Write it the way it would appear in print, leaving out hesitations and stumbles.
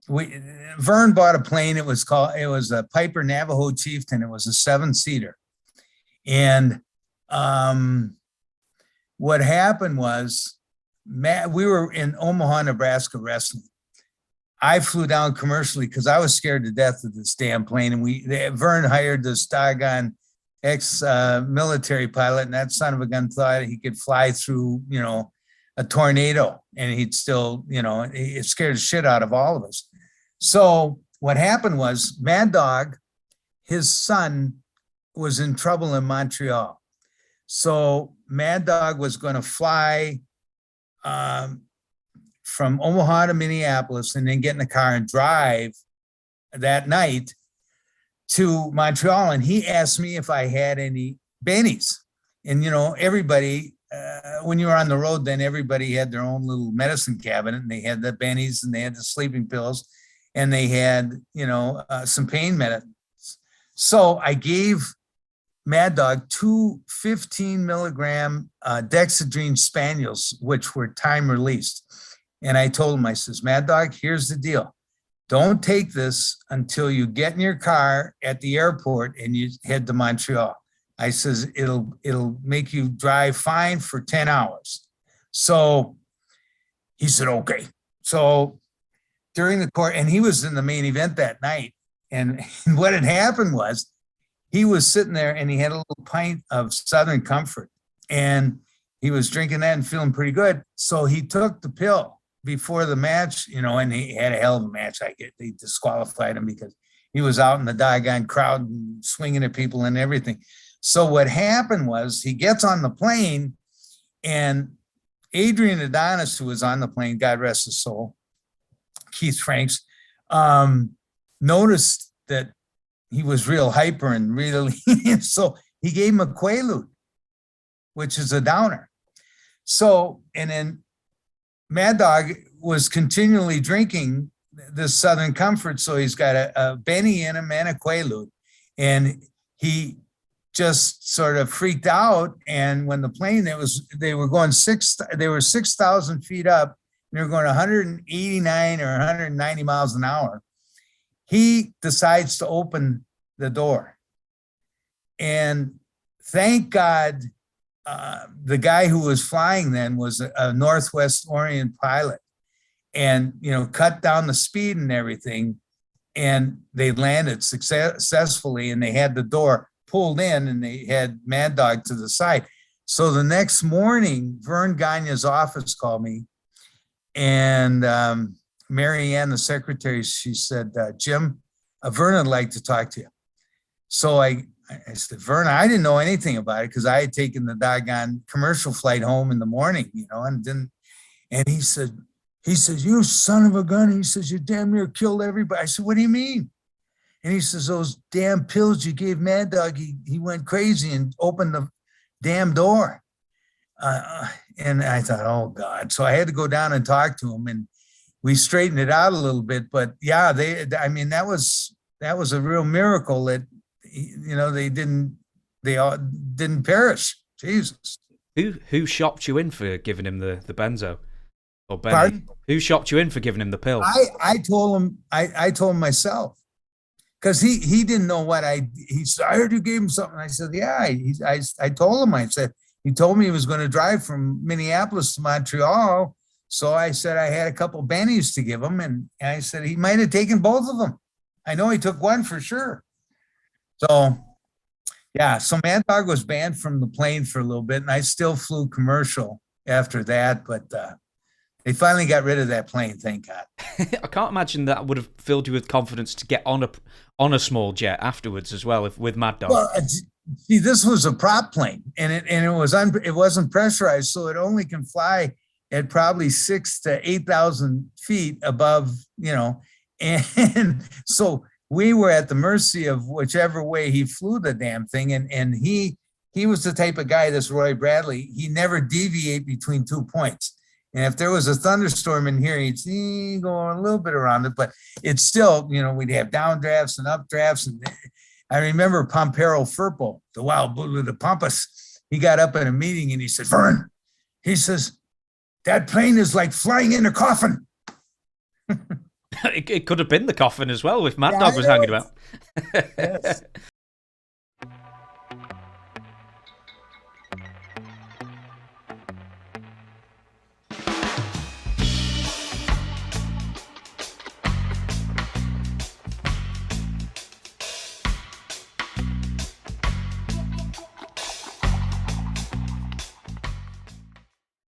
we Vern bought a plane. It was a Piper Navajo Chieftain. It was a 7-seater. And what happened was, we were in Omaha, Nebraska wrestling. I flew down commercially because I was scared to death of this damn plane. And Vern hired this doggone ex-military pilot, and that son of a gun thought he could fly through, a tornado, and he'd still, it scared the shit out of all of us. So what happened was, Mad Dog, his son, was in trouble in Montreal. So Mad Dog was going to fly from Omaha to Minneapolis and then get in the car and drive that night to Montreal. And he asked me if I had any bennies. And, everybody, when you were on the road, then everybody had their own little medicine cabinet, and they had the bennies and they had the sleeping pills and they had, some pain medicines. So I gave Mad Dog 2 15-milligram dexedrine spaniels, which were time released. And I told him, I says, Mad Dog, here's the deal. Don't take this until you get in your car at the airport and you head to Montreal. I says, it'll make you drive fine for 10 hours. So he said, okay. So during the course, and he was in the main event that night. And what had happened was, he was sitting there and he had a little pint of Southern Comfort, and he was drinking that and feeling pretty good. So he took the pill before the match, and he had a hell of a match. They disqualified him because he was out in the doggone crowd and swinging at people and everything. So what happened was, he gets on the plane, and Adrian Adonis, who was on the plane, God rest his soul, Keith Franks, noticed that he was real hyper and really, so he gave him a Quaalude, which is a downer. So, and then Mad Dog was continually drinking this Southern Comfort. So he's got a Benny in him and a Quaalude, and he just sort of freaked out. And when the plane, they were 6,000 feet up, and they were going 189 or 190 miles an hour. He decides to open the door. And thank God, the guy who was flying then was a Northwest Orient pilot, and, cut down the speed and everything. And they landed successfully, and they had the door pulled in, and they had Mad Dog to the side. So the next morning, Vern Gagne's office called me, and Mary Ann, the secretary, she said, Jim, Vern would like to talk to you. So I said, Vern, I didn't know anything about it because I had taken the doggone commercial flight home in the morning, and he said, you son of a gun. He says, you damn near killed everybody. I said, what do you mean? And he says, those damn pills you gave Mad Dog, he went crazy and opened the damn door. And I thought, oh God. So I had to go down and talk to him, and we straightened it out a little bit. But yeah, that was a real miracle that, they all didn't perish. Jesus. Who shopped you in for giving him the benzo? Or Benny? Pardon? Who shopped you in for giving him the pill? I told him, I told him myself, because he didn't know what he said, I heard you gave him something. I said, yeah, I told him, I said, he told me he was going to drive from Minneapolis to Montreal. So I said, I had a couple bennies to give him. And I said, he might have taken both of them. I know he took one for sure. So yeah, so Mad Dog was banned from the plane for a little bit, and I still flew commercial after that, but they finally got rid of that plane, thank God. I can't imagine that would have filled you with confidence to get on a small jet afterwards as well, with Mad Dog. Well, see, this was a prop plane, and it wasn't pressurized, so it only can fly at probably 6,000 to 8,000 feet above, and so we were at the mercy of whichever way he flew the damn thing. And he was the type of guy, this Roy Bradley, he never deviate between 2 points. And if there was a thunderstorm in here, he'd go a little bit around it, but it's still, we'd have downdrafts and updrafts. And I remember Pompero Firpo, the wild bull of the Pampas, he got up in a meeting and he said, Vern, he says, that plane is like flying in a coffin. It could have been the coffin as well if Mad Yeah, Dog I was know hanging it. about. Yes.